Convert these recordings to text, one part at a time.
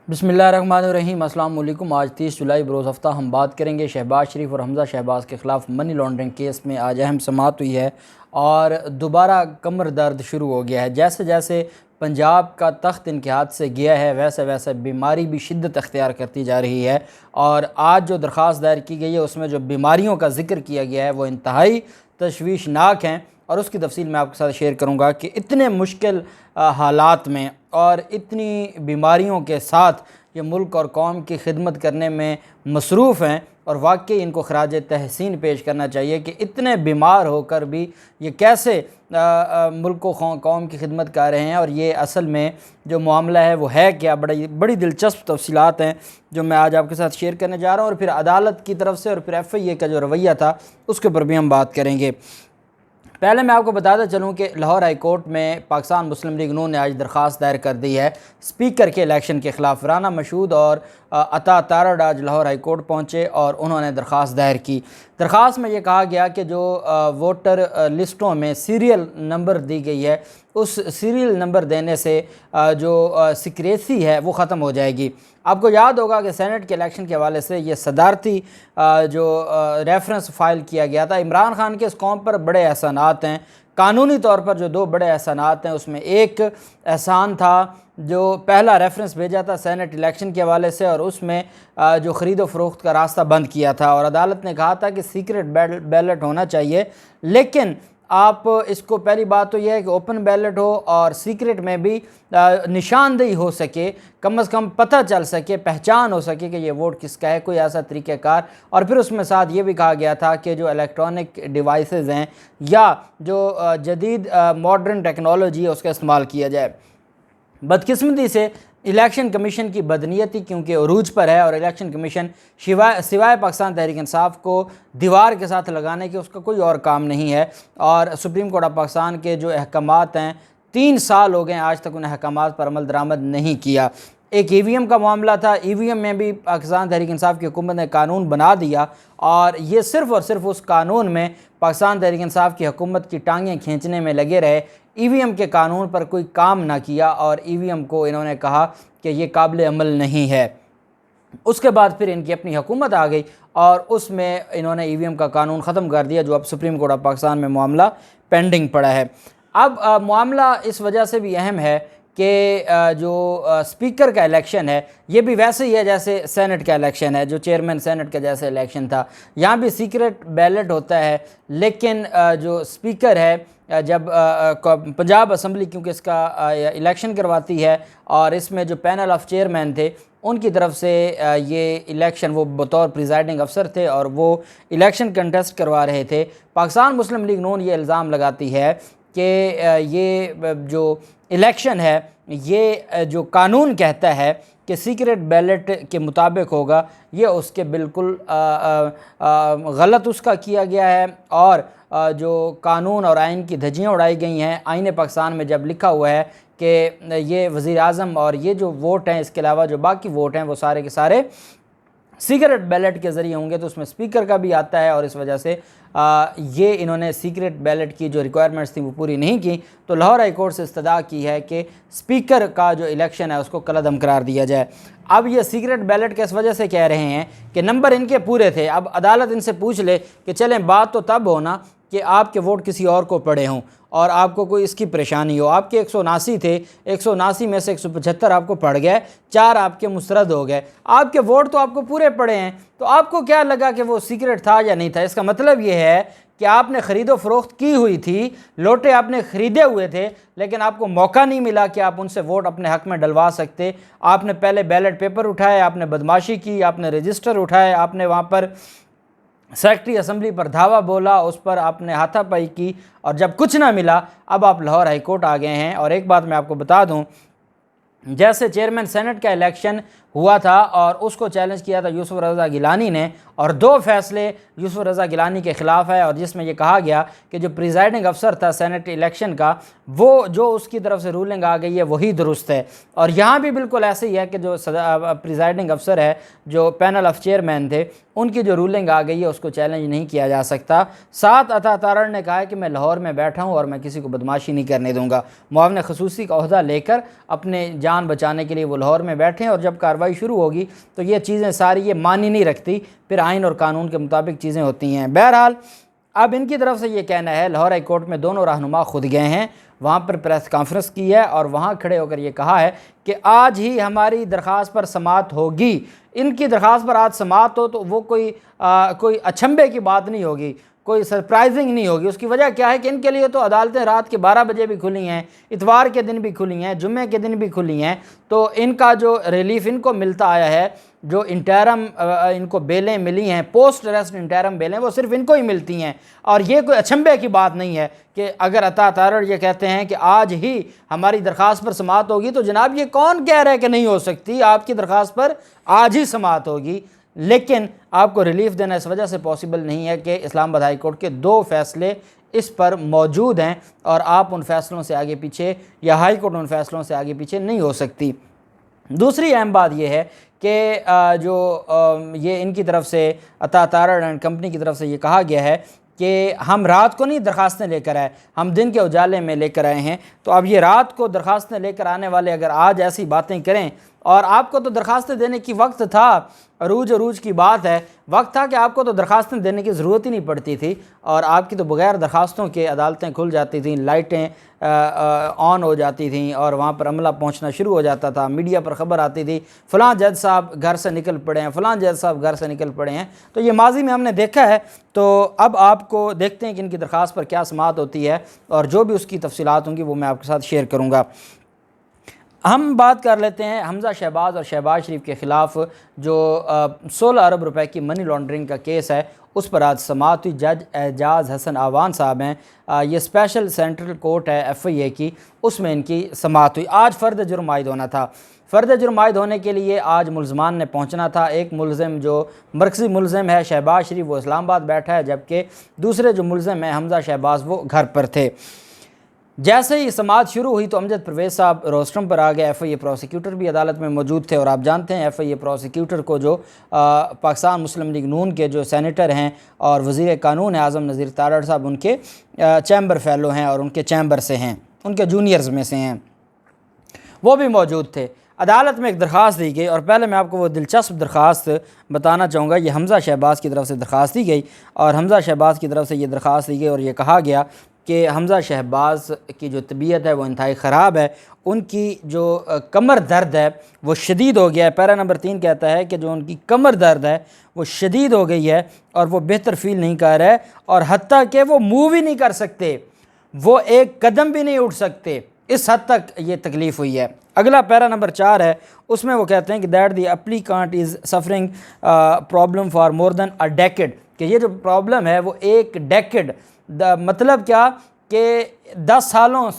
बिस्मिल्लाहिर्रहमानिर्रहीम। अस्सलाम वालेकुम। आज 30 जुलाई बरोज़ हफ्ता हम बात करेंगे शहबाज शरीफ और हमज़ा शहबाज के ख़िलाफ़ मनी लॉन्ड्रिंग केस में आज अहम समाअत हुई है और दोबारा कमर दर्द शुरू हो गया है। जैसे जैसे पंजाब का तख्त इनके हाथ से गया है वैसे वैसे बीमारी भी शिद्दत अख्तियार करती जा रही है और आज जो दरख्वास्त दायर की गई है उसमें जो बीमारियों का जिक्र किया गया है वो इंतहाई तशवीशनाक हैं और उसकी तफसील मैं आपके साथ शेयर करूँगा कि इतने मुश्किल हालात में और इतनी बीमारियों के साथ ये मुल्क और कौम की खिदमत करने में मसरूफ़ हैं और वाकई इनको खराज तहसीन पेश करना चाहिए कि इतने बीमार होकर भी ये कैसे मुल्क को कौम की खिदमत कर रहे हैं। और ये असल में जो मामला है वो है क्या, बड़ी दिलचस्प तफसीलात हैं जो मैं आज आपके साथ शेयर करने जा रहा हूँ और फिर अदालत की तरफ से और फिर FIA का जो रवैया था उसके ऊपर भी हम बात करेंगे। पहले मैं आपको बताता चलूँ कि लाहौर हाई कोर्ट में पाकिस्तान मुस्लिम लीग नून ने आज दरख्वास्त दायर कर दी है स्पीकर के इलेक्शन के ख़िलाफ़। राना मशहूद और अता तारड़ आज लाहौर हाई कोर्ट पहुँचे और उन्होंने दरख्वास्त दायर की। दरख्वास्त में ये कहा गया कि जो वोटर लिस्टों में सीरियल नंबर दी गई है उस सीरियल नंबर देने से जो सिक्रेसी है वो ख़त्म हो जाएगी। आपको याद होगा कि सेनेट के इलेक्शन के हवाले से ये सदारती जो रेफरेंस फ़ाइल किया गया था। इमरान खान के इस कौम पर बड़े एहसानात हैं, कानूनी तौर पर जो दो बड़े एहसानात हैं उसमें एक एहसान था जो पहला रेफरेंस भेजा था सेनेट इलेक्शन के हवाले से और उसमें जो ख़रीदो फ़रोख्त का रास्ता बंद किया था और अदालत ने कहा था कि सीक्रेट बैलेट होना चाहिए, लेकिन आप इसको पहली बात तो यह है कि ओपन बैलेट हो और सीक्रेट में भी निशानदेही हो सके, कम से कम पता चल सके, पहचान हो सके कि ये वोट किसका है, कोई ऐसा तरीक़ेकार। और फिर उसमें साथ ये भी कहा गया था कि जो इलेक्ट्रॉनिक डिवाइसेस हैं या जो जदीद मॉडर्न टेक्नोलॉजी है उसका इस्तेमाल किया जाए। बदकिस्मती से इलेक्शन कमीशन की बदनीयती क्योंकि अरूज पर है और इलेक्शन कमीशन सिवाय पाकिस्तान तहरीक इंसाफ को दीवार के साथ लगाने के उसका कोई और काम नहीं है। और सुप्रीम कोर्ट ऑफ पाकिस्तान के जो अहकामात हैं 3 साल हो गए आज तक उन अहकामात पर अमल दरामद नहीं किया। एक EVM का मामला था, EVM में भी पाकिस्तान तहरीक इंसाफ की हुकूमत ने कानून बना दिया और ये सिर्फ़ और सिर्फ उस कानून में पाकिस्तान तहरीक इंसाफ की हुकूमत की टांगें खींचने में लगे रहे। EVM के कानून पर कोई काम ना किया और EVM को इन्होंने कहा कि ये काबिल अमल नहीं है। उसके बाद फिर इनकी अपनी हुकूमत आ गई और उसमें इन्होंने EVM का कानून ख़त्म कर दिया जो अब सुप्रीम कोर्ट ऑफ पाकिस्तान में मामला पेंडिंग पड़ा है। अब मामला इस वजह से भी अहम है कि जो स्पीकर का इलेक्शन है ये भी वैसे ही है जैसे सेनेट का इलेक्शन है, जो चेयरमैन सेनेट का जैसे इलेक्शन था। यहाँ भी सीक्रेट बैलेट होता है, लेकिन जो स्पीकर है जब पंजाब असम्बली क्योंकि इसका इलेक्शन करवाती है और इसमें जो पैनल ऑफ चेयरमैन थे उनकी तरफ से ये इलेक्शन वो बतौर प्रिजाइडिंग अफसर थे और वो इलेक्शन कंटेस्ट करवा रहे थे। पाकिस्तान मुस्लिम लीग नून ये इल्ज़ाम लगाती है कि ये जो इलेक्शन है ये जो कानून कहता है कि सीक्रेट बैलेट के मुताबिक होगा ये उसके बिल्कुल गलत उसका किया गया है और जो कानून और आइन की धज्जियाँ उड़ाई गई हैं। आइन पाकिस्तान में जब लिखा हुआ है कि ये वज़ीर आज़म और ये जो वोट हैं इसके अलावा जो बाकी वोट हैं वो सारे के सारे सीक्रेट बैलेट के ज़रिए होंगे तो उसमें स्पीकर का भी आता है और इस वजह से ये इन्होंने सीक्रेट बैलेट की जो रिक्वायरमेंट्स थी वो पूरी नहीं की। तो लाहौर हाई कोर्ट से इस्तदा की है कि स्पीकर का जो इलेक्शन है उसको कलअदम करार दिया जाए। अब ये सीक्रेट बैलेट किस वजह से कह रहे हैं कि नंबर इनके पूरे थे। अब अदालत इनसे पूछ ले कि चलें बात तो तब हो ना कि आपके वोट किसी और को पड़े हों और आपको कोई इसकी परेशानी हो। आपके 179 थे, 179 में से 175 आपको पड़ गए, 4 आपके मुस्तरद हो गए, आपके वोट तो आपको पूरे पड़े हैं। तो आपको क्या लगा कि वो सीक्रेट था या नहीं था? इसका मतलब ये है कि आपने ख़रीदो फ़रोख्त की हुई थी, लोटे आपने ख़रीदे हुए थे, लेकिन आपको मौका नहीं मिला कि आप उनसे वोट अपने हक़ में डलवा सकते। आपने पहले बैलेट पेपर उठाए, आपने बदमाशी की, आपने रजिस्टर उठाए, आपने वहाँ पर सेक्रेटरी असम्बली पर धावा बोला, उस पर आपने हाथापाई की और जब कुछ ना मिला अब आप लाहौर हाई कोर्ट आ गए हैं। और एक बात मैं आपको बता दूं, जैसे चेयरमैन सेनेट का इलेक्शन हुआ था और उसको चैलेंज किया था यूसुफ रज़ा गिलानी ने और 2 फैसले यूसुफ रज़ा गिलानी के ख़िलाफ़ है और जिसमें यह कहा गया कि जो प्रिजाइडिंग अफसर था सेनेट इलेक्शन का वो जो उसकी तरफ से रूलिंग आ गई है वही दुरुस्त है। और यहाँ भी बिल्कुल ऐसे ही है कि जो प्रिजाइडिंग अफसर है, जो पैनल ऑफ चेयरमैन थे, उनकी जो रूलिंग आ गई है उसको चैलेंज नहीं किया जा सकता। साथ अता तारड़ ने कहा है कि मैं लाहौर में बैठा हूँ और मैं किसी को बदमाशी नहीं करने दूँगा। मुआविन ख़ुसूसी का ओहदा लेकर अपने जान जान बचाने के लिए वो लाहौर में बैठे हैं, और जब कार्रवाई शुरू होगी तो ये चीज़ें सारी ये मानी नहीं रखती, फिर आइन और कानून के मुताबिक चीज़ें होती हैं। बहरहाल अब इनकी तरफ से ये कहना है, लाहौर हाई कोर्ट में दोनों रहनुमा खुद गए हैं, वहाँ पर प्रेस कॉन्फ्रेंस की है और वहाँ खड़े होकर ये कहा है कि आज ही हमारी दरख्वास्त पर समाअत होगी। इनकी दरख्वास्त पर आज समाअत हो तो वो कोई अचंभे की बात नहीं होगी, कोई सरप्राइजिंग नहीं होगी। उसकी वजह क्या है कि इनके लिए तो अदालतें रात के 12 बजे भी खुली हैं, इतवार के दिन भी खुली हैं, जुम्मे के दिन भी खुली हैं, तो इनका जो रिलीफ इनको मिलता आया है, जो इंटरम इनको बेलें मिली हैं, पोस्ट अरेस्ट इंटरम बेलें, वो सिर्फ इनको ही मिलती हैं। और ये कोई अचंभे की बात नहीं है कि अगर अता तारड़ ये कहते हैं कि आज ही हमारी दरख्वास्त पर समाअत होगी, तो जनाब ये कौन कह रहा है कि नहीं हो सकती? आपकी दरख्वास्त पर आज ही समाअत होगी, लेकिन आपको रिलीफ देना इस वजह से पॉसिबल नहीं है कि इस्लामाबाद हाई कोर्ट के 2 फैसले इस पर मौजूद हैं और आप उन फैसलों से आगे पीछे, या हाई कोर्ट उन फैसलों से आगे पीछे नहीं हो सकती। दूसरी अहम बात यह है कि ये इनकी तरफ से अता तारड़ एंड कंपनी की तरफ से ये कहा गया है कि हम रात को नहीं दरखास्तें लेकर आए, हम दिन के उजाले में लेकर आए हैं। तो अब ये रात को दरखास्तें लेकर आने वाले अगर आज ऐसी बातें करें, और आपको तो दरखास्तें देने की वक्त था, अरूज की बात है, वक्त था कि आपको तो दरखास्तें देने की ज़रूरत ही नहीं पड़ती थी, और आपकी तो बग़ैर दरखास्तों के अदालतें खुल जाती थीं, लाइटें ऑन हो जाती थीं और वहाँ पर अमला पहुँचना शुरू हो जाता था, मीडिया पर ख़बर आती थी फ़लाँ जज साहब घर से निकल पड़े हैं, फ़लाँ जज साहब घर से निकल पड़े हैं। तो ये माजी में हमने देखा है। तो अब आपको देखते हैं कि इनकी दरख्वास्त पर क्या समाअत होती है, और जो भी उसकी तफसीलात होंगी वो मैं आपके साथ शेयर करूँगा। हम बात कर लेते हैं हमज़ा शहबाज और शहबाज शरीफ के ख़िलाफ़ जो 16 अरब रुपए की मनी लॉन्ड्रिंग का केस है, उस पर आज समाअत हुई। जज एजाज़ हसन आवान साहब हैं, ये स्पेशल सेंट्रल कोर्ट है FIA की, उसमें इनकी समाअत हुई। आज फ़र्द जुर्म आयद होना था। फ़र्द जुर्म आयद होने के लिए आज मुलज़मान ने पहुँचना था। एक मुलज़िम जो मरकज़ी मुलज़िम है शहबाज शरीफ, वो इस्लामाबाद बैठा है, जबकि दूसरे जो मुलज़िम है हमज़ा शहबाज, वो घर पर थे। जैसे ही समाअत शुरू हुई तो अमजद परवेज़ साहब रोस्ट्रम पर आ गए। FIA प्रोसिक्यूटर भी अदालत में मौजूद थे, और आप जानते हैं FIA प्रोसिक्यूटर को जो पाकिस्तान मुस्लिम लीग नून के जो सेनेटर हैं और वज़ीर कानून है आज़म नज़ीर तारड़ साहब, उनके चैम्बर फ़ेलो हैं और उनके चैम्बर से हैं, उनके जूनियर्स में से हैं, वो भी मौजूद थे। अदालत में एक दरख्वास्त दी गई, और पहले मैं आपको वो दिलचस्प दरख्वास्त बताना चाहूँगा। ये हमज़ा शहबाज की तरफ से दरख्वास्त दी गई, और हमज़ा शहबाज की तरफ से ये दरख्वास्त दी गई और ये कहा गया कि हमज़ा शहबाज की जो तबीयत है वो इंतहाई ख़राब है, उनकी जो कमर दर्द है वो शदीद हो गया है। पैरा नंबर 3 कहता है कि जो उनकी कमर दर्द है वो शदीद हो गई है और वो बेहतर फ़ील नहीं कर रहा है, और हत्ता कि वो मूव ही नहीं कर सकते, वो एक कदम भी नहीं उठ सकते, इस हद तक ये तकलीफ़ हुई है। अगला पैरा नंबर 4 है, उसमें वो कहते हैं कि that the applicant is suffering problem for more than a decade, कि ये जो प्रॉब्लम है वो एक डेकेड, मतलब क्या कि 10 सालों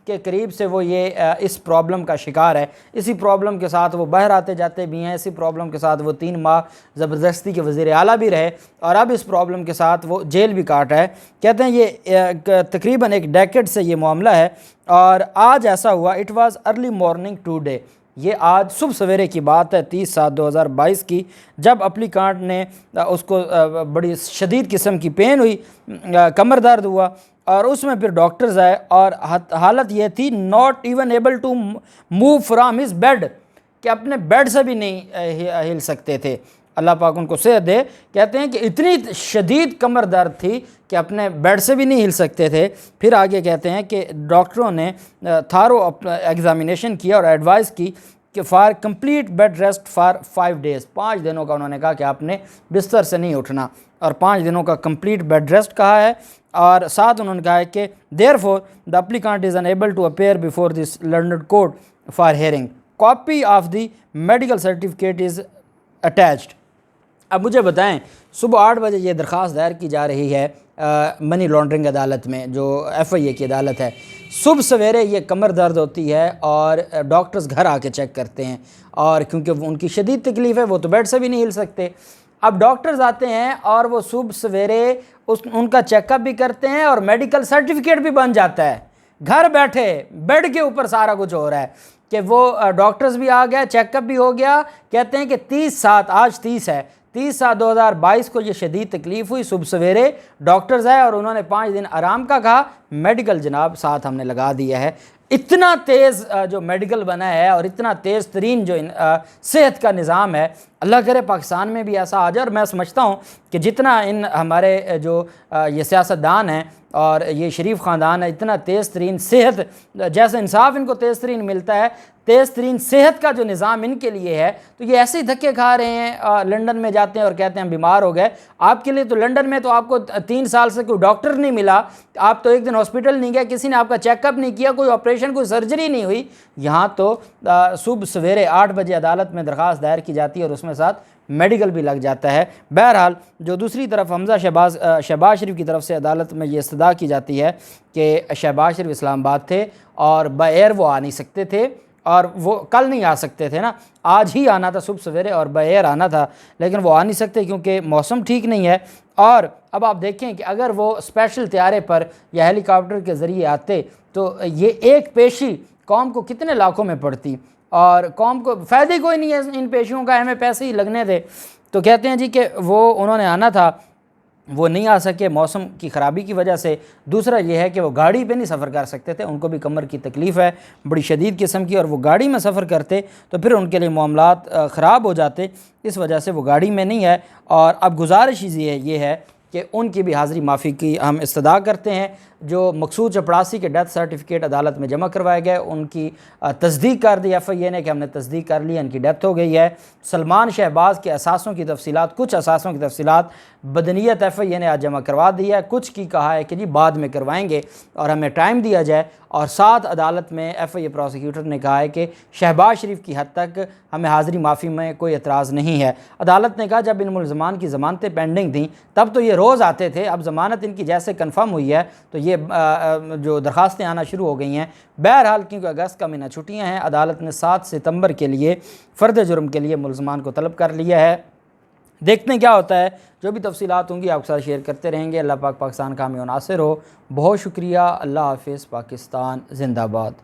के करीब से वो ये इस प्रॉब्लम का शिकार है। इसी प्रॉब्लम के साथ वो बाहर आते जाते भी हैं, इसी प्रॉब्लम के साथ वो 3 माह ज़बरदस्ती के वज़ीर आला भी रहे, और अब इस प्रॉब्लम के साथ वो जेल भी काटा है। कहते हैं ये तकरीबन एक डेकेड से ये मामला है, और आज ऐसा हुआ, it was early morning today, ये आज सुबह सवेरे की बात है 30/7/2022 की, जब एप्लीकांट ने उसको बड़ी शदीद किस्म की पेन हुई, कमर दर्द हुआ, और उसमें फिर डॉक्टर्स आए और हालत ये थी not even able to move from his bed, कि अपने बेड से भी नहीं हिल सकते थे। अल्लाह पाक उनको सेहत दे। कहते हैं कि इतनी शदीद कमर दर्द थी कि अपने बेड से भी नहीं हिल सकते थे। फिर आगे कहते हैं कि डॉक्टरों ने थारो एग्ज़ामिनेशन किया और एडवाइस की कि for complete bed rest for 5 days, 5 दिनों का उन्होंने कहा कि आपने बिस्तर से नहीं उठना, और 5 दिनों का कंप्लीट बेड रेस्ट कहा है। और साथ उन्होंने कहा है कि therefore the applicant is unable to appear before this learned court for hearing, copy of the medical certificate is attached. अब मुझे बताएं, सुबह 8 बजे ये दरख्वास्त दायर की जा रही है मनी लॉन्ड्रिंग अदालत में, जो FIA की अदालत है। सुबह सवेरे ये कमर दर्द होती है और डॉक्टर्स घर आके चेक करते हैं, और क्योंकि उनकी शदीद तकलीफ़ है, वो तो बेड से भी नहीं हिल सकते। अब डॉक्टर्स आते हैं और वो सुबह सवेरे उनका चेकअप भी करते हैं और मेडिकल सर्टिफिकेट भी बन जाता है। घर बैठे बेड के ऊपर सारा कुछ हो रहा है कि वो डॉक्टर्स भी आ गया, चेकअप भी हो गया। कहते हैं कि 30/7, आज 30 है, 30/7/2022 को ये शदीद तकलीफ़ हुई। सुबह सवेरे डॉक्टर्स आए और उन्होंने 5 दिन आराम का कहा, मेडिकल जनाब साथ हमने लगा दिया है। इतना तेज़ जो मेडिकल बना है और इतना तेज़ तरीन जो सेहत का निज़ाम है, अल्लाह करे पाकिस्तान में भी ऐसा आ जाए। और मैं समझता हूँ कि जितना इन हमारे जो ये सियासतदान हैं और ये शरीफ ख़ानदान है, इतना तेज़ तरीन सेहत, जैसे इंसाफ इनको तेज़ तरीन मिलता है, तेज़ तरीन सेहत का जो निज़ाम इनके लिए है, तो ये ऐसे ही धक्के खा रहे हैं। लंदन में जाते हैं और कहते हैं हम बीमार हो गए। आपके लिए तो लंदन में तो आपको 3 साल से कोई डॉक्टर नहीं मिला, आप तो एक दिन हॉस्पिटल नहीं गए, किसी ने आपका चेकअप नहीं किया, कोई ऑपरेशन, कोई सर्जरी नहीं हुई। यहाँ तो सुबह सवेरे 8 बजे अदालत में दरख्वास्त दायर की जाती है और उसमें साथ मेडिकल भी लग जाता है। बहरहाल, जो दूसरी तरफ हमज़ा शहबाज शरीफ की तरफ से अदालत में ये इस्तदा की जाती है कि शहबाज शरीफ इस्लामाबाद थे और बायर वो आ नहीं सकते थे, और वो कल नहीं आ सकते थे ना, आज ही आना था सुबह सवेरे और बायर आना था, लेकिन वो आ नहीं सकते क्योंकि मौसम ठीक नहीं है। और अब आप देखें कि अगर वो स्पेशल त्यारे पर या हेलीकॉप्टर के ज़रिए आते तो ये एक पेशी कौम को कितने लाखों में पड़ती, और कौम को फ़ायदे कोई नहीं है इन पेशियों का, हमें पैसे ही लगने थे। तो कहते हैं जी कि वो उन्होंने आना था, वो नहीं आ सके मौसम की ख़राबी की वजह से। दूसरा ये है कि वो गाड़ी पे नहीं सफ़र कर सकते थे, उनको भी कमर की तकलीफ़ है बड़ी शदीद किस्म की, और वो गाड़ी में सफ़र करते तो फिर उनके लिए मामलात ख़राब हो जाते, इस वजह से वो गाड़ी में नहीं है। और अब गुजारिश ये है कि उनकी भी हाज़री माफ़ी की हम इस्तदा करते हैं। जो मकसूद चपड़ासी के डेथ सर्टिफिकेट अदालत में जमा करवाए गए, उनकी तस्दीक कर दी FIA ने कि हमने तस्दीक कर ली, इनकी डेथ हो गई है। सलमान शहबाज के असासों की तफसीलात, कुछ असासों की तफसीलात बदनीयत FIA ने आज जमा करवा दी है, कुछ की कहा है कि जी बाद में करवाएंगे और हमें टाइम दिया जाए। और साथ अदालत में FIA प्रोसिक्यूटर ने कहा है कि शहबाज शरीफ की हद तक हमें हाज़री माफ़ी में कोई एतराज़ नहीं है। अदालत ने कहा जब इन मुलज़मान की ज़मानतें पेंडिंग थी तब तो ये रोज़ आते थे, अब ज़मानत इनकी जैसे कन्फर्म हुई है तो ये जो दरख्वास्तें आना शुरू हो गई हैं। बहरहाल, क्योंकि अगस्त का महीना छुट्टियां हैं, अदालत ने 7 सितंबर के लिए फ़र्द जुर्म के लिए मुलज़मान को तलब कर लिया है। देखते हैं क्या होता है, जो भी तफसीलात होंगी आपके साथ शेयर करते रहेंगे। अल्लाह पाक पाकिस्तान का हमें नासिर हो। बहुत शुक्रिया। अल्लाह हाफ़िज़। पाकिस्तान ज़िंदाबाद।